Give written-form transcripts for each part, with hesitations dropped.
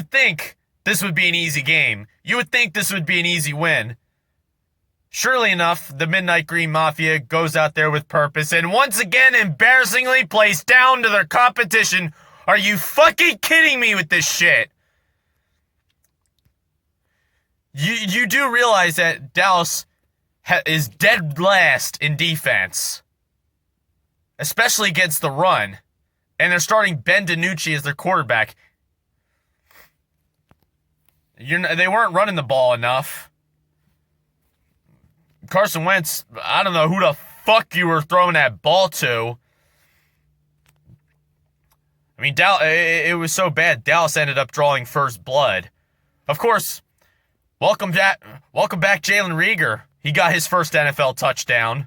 would think this would be an easy game. You would think this would be an easy win. Surely enough, the Midnight Green Mafia goes out there with purpose and once again embarrassingly plays down to their competition. Are you fucking kidding me with this shit? You do realize that Dallas is dead last in defense, especially against the run, and they're starting Ben DiNucci as their quarterback. They weren't running the ball enough. Carson Wentz, I don't know who the fuck you were throwing that ball to. I mean, it was so bad, Dallas ended up drawing first blood. Of course, welcome back Jalen Reagor. He got his first NFL touchdown.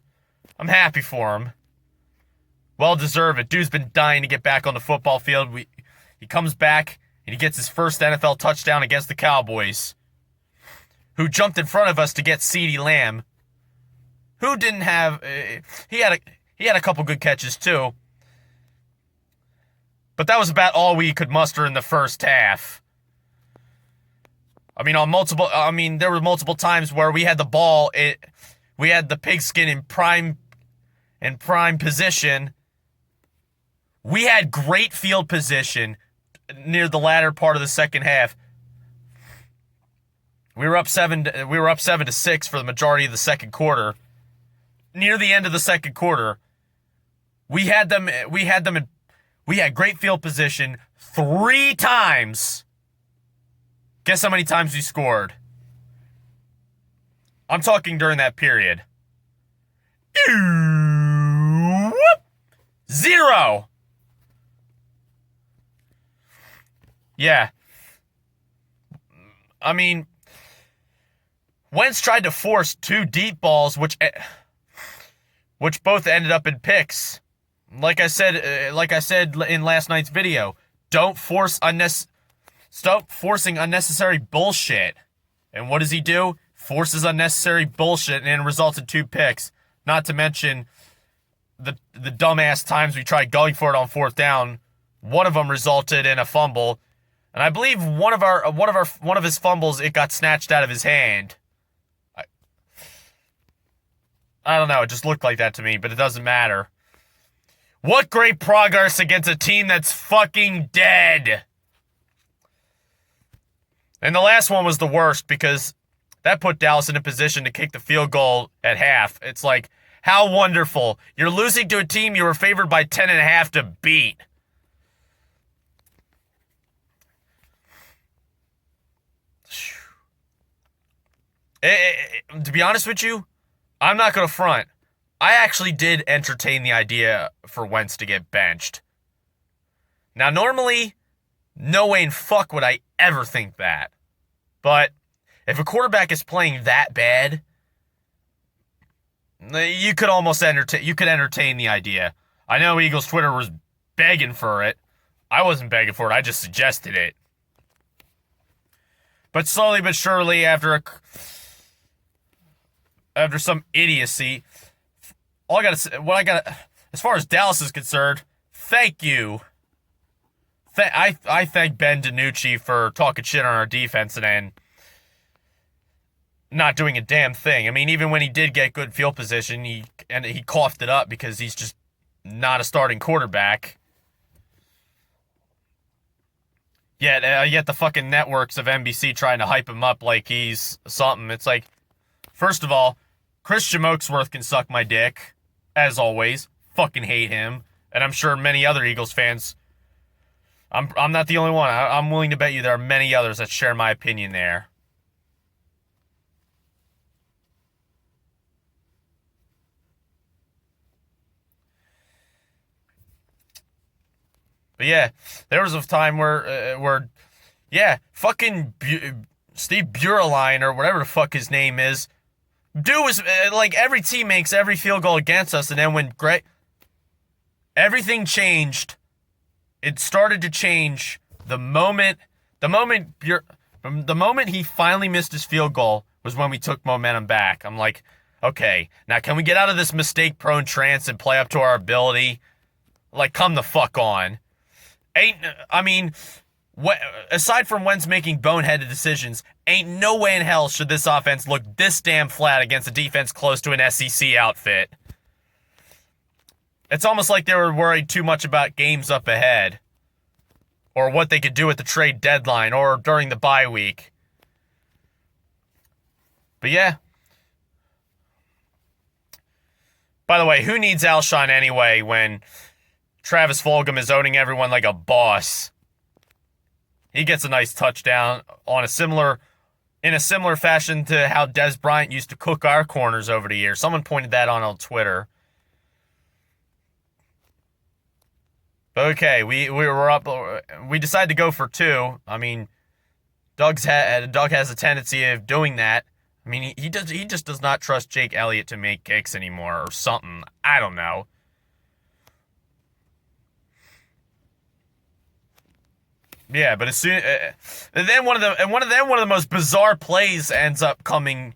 I'm happy for him. Well deserved. Dude's been dying to get back on the football field. He comes back and he gets his first NFL touchdown against the Cowboys, who jumped in front of us to get CeeDee Lamb, who didn't have... He had a couple good catches too. But that was about all we could muster in the first half. I mean, there were multiple times where we had the ball, we had the pigskin in prime position. We had great field position near the latter part of the second half. We were up 7-6 for the majority of the second quarter. Near the end of the second quarter, we had great field position 3 times. Guess how many times we scored? I'm talking during that period. 0. Yeah. I mean, Wentz tried to force 2 deep balls, which both ended up in picks. Like I said in last night's video, stop forcing unnecessary bullshit. And what does he do? Forces unnecessary bullshit and it results in 2 picks. Not to mention the dumbass times we tried going for it on 4th down. One of them resulted in a fumble, and I believe one of his fumbles, it got snatched out of his hand. I don't know. It just looked like that to me, but it doesn't matter. What great progress against a team that's fucking dead. And the last one was the worst because that put Dallas in a position to kick the field goal at half. It's like, how wonderful. You're losing to a team you were favored by 10.5 to beat. To be honest with you, I'm not going to front. I actually did entertain the idea for Wentz to get benched. Now, normally, no way in fuck would I ever think that. But if a quarterback is playing that bad, you could almost entertain the idea. I know Eagles Twitter was begging for it. I wasn't begging for it. I just suggested it. But slowly but surely, after some idiocy, as far as Dallas is concerned, thank you. I thank Ben DiNucci for talking shit on our defense and then not doing a damn thing. I mean, even when he did get good field position, he coughed it up because he's just not a starting quarterback. Yet the fucking networks of NBC trying to hype him up like he's something. It's like, first of all, Christian 𝔡'𝔑𝔞𝔯𝔦 can suck my dick, as always. Fucking hate him, and I'm sure many other Eagles fans. I'm not the only one. I'm willing to bet you there are many others that share my opinion there. But yeah, there was a time where fucking Steve Bureline or whatever the fuck his name is, dude was like, every team makes every field goal against us, and then when everything changed. It started to change the moment he finally missed his field goal was when we took momentum back. I'm like, okay, now can we get out of this mistake-prone trance and play up to our ability? Like, come the fuck on. aside from Wentz making boneheaded decisions, ain't no way in hell should this offense look this damn flat against a defense close to an SEC outfit. It's almost like they were worried too much about games up ahead, or what they could do at the trade deadline, or during the bye week. But yeah. By the way, who needs Alshon anyway when Travis Fulgham is owning everyone like a boss? He gets a nice touchdown in a similar fashion to how Des Bryant used to cook our corners over the years. Someone pointed that on Twitter. Okay, we were up. We decided to go for 2. I mean, Doug has a tendency of doing that. I mean, he just does not trust Jake Elliott to make kicks anymore, or something. I don't know. Yeah, but as soon then one of the most bizarre plays ends up coming.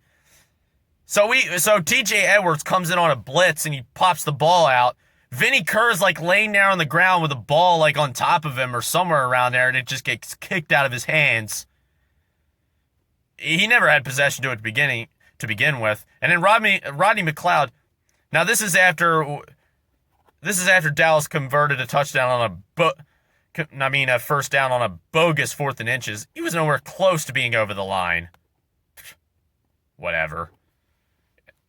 So TJ Edwards comes in on a blitz and he pops the ball out. Vinny Kerr's like laying there on the ground with a ball like on top of him or somewhere around there, and it just gets kicked out of his hands. He never had possession to begin with. And then Rodney McLeod. Now this is after Dallas converted a touchdown on a first down on a bogus 4th and inches. He was nowhere close to being over the line. Whatever.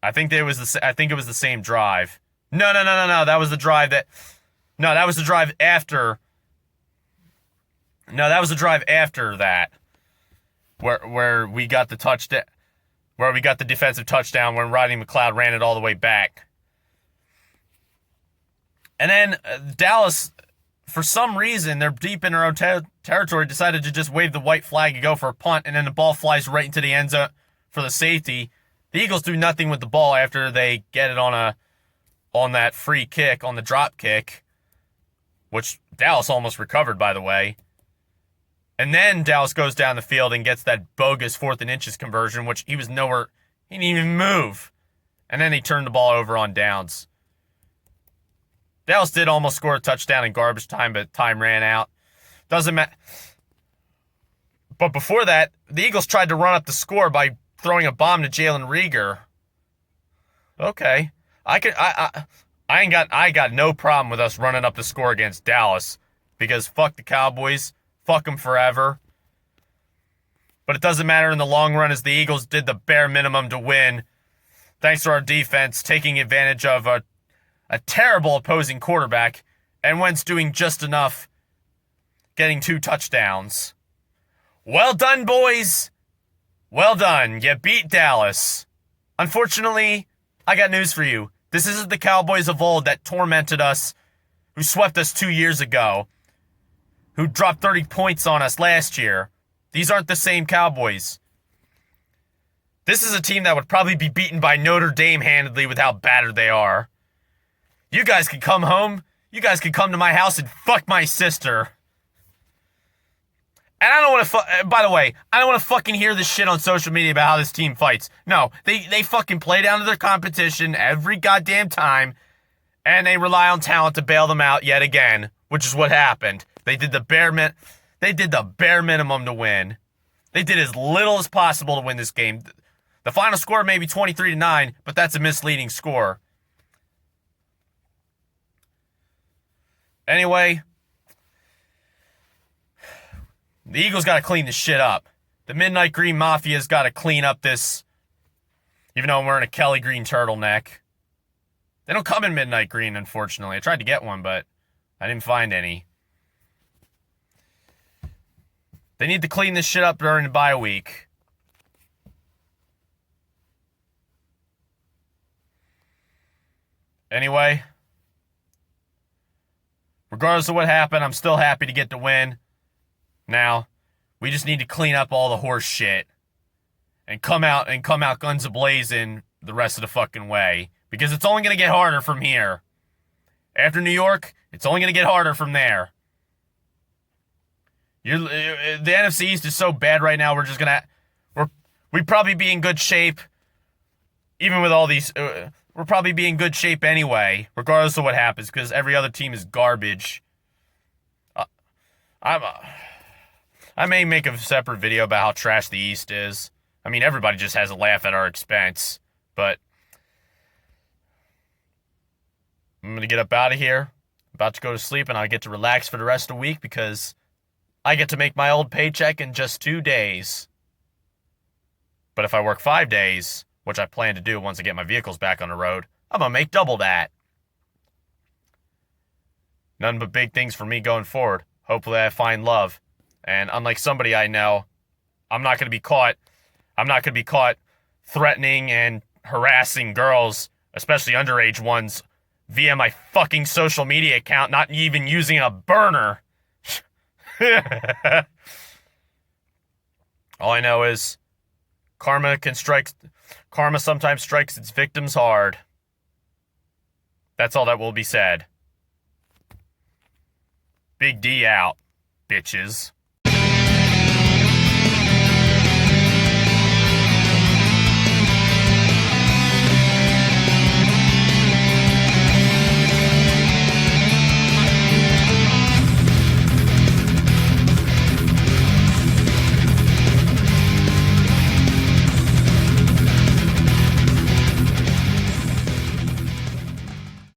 I think it was the same drive. No. That was the drive after. No, that was the drive after that. Where we got the touchdown, where we got the defensive touchdown when Rodney McLeod ran it all the way back. And then Dallas, for some reason, they're deep in their own territory, decided to just wave the white flag and go for a punt, and then the ball flies right into the end zone for the safety. The Eagles do nothing with the ball after they get it on that free kick, on the drop kick, which Dallas almost recovered, by the way. And then Dallas goes down the field and gets that bogus 4th and inches conversion, which he didn't even move. And then he turned the ball over on downs. Dallas did almost score a touchdown in garbage time, but time ran out. Doesn't matter. But before that, the Eagles tried to run up the score by throwing a bomb to Jalen Reagor. Okay. I got no problem with us running up the score against Dallas, because fuck the Cowboys. Fuck them forever. But it doesn't matter in the long run, as the Eagles did the bare minimum to win, thanks to our defense taking advantage of a terrible opposing quarterback, and Wentz doing just enough, getting 2 touchdowns. Well done, boys. Well done. You beat Dallas. Unfortunately, I got news for you. This isn't the Cowboys of old that tormented us, who swept us 2 years ago, who dropped 30 points on us last year. These aren't the same Cowboys. This is a team that would probably be beaten by Notre Dame handedly with how battered they are. You guys can come home. You guys can come to my house and fuck my sister. And I don't want to by the way, I don't want to fucking hear this shit on social media about how this team fights. No, they fucking play down to their competition every goddamn time, and they rely on talent to bail them out yet again, which is what happened. They did the bare minimum to win. They did as little as possible to win this game. The final score may be 23-9, but that's a misleading score. Anyway, the Eagles got to clean this shit up. The Midnight Green Mafia's got to clean up this, even though I'm wearing a Kelly Green turtleneck. They don't come in Midnight Green, unfortunately. I tried to get one, but I didn't find any. They need to clean this shit up during the bye week. Anyway, regardless of what happened, I'm still happy to get the win. Now, we just need to clean up all the horse shit and come out guns a-blazing the rest of the fucking way, because it's only going to get harder from here. After New York, it's only going to get harder from there. The NFC East is so bad right now, we'd probably be in good shape, even with all these, we'll probably be in good shape anyway, regardless of what happens, because every other team is garbage. I may make a separate video about how trash the East is. I mean, everybody just has a laugh at our expense. But I'm going to get up out of here. About to go to sleep, and I get to relax for the rest of the week because I get to make my old paycheck in just 2 days. But if I work 5 days, which I plan to do once I get my vehicles back on the road, I'm going to make double that. None but big things for me going forward. Hopefully I find love. And unlike somebody I know, I'm not going to be caught threatening and harassing girls, especially underage ones, via my fucking social media account, not even using a burner. All I know is karma sometimes strikes its victims hard. That's all that will be said. Big D out, bitches.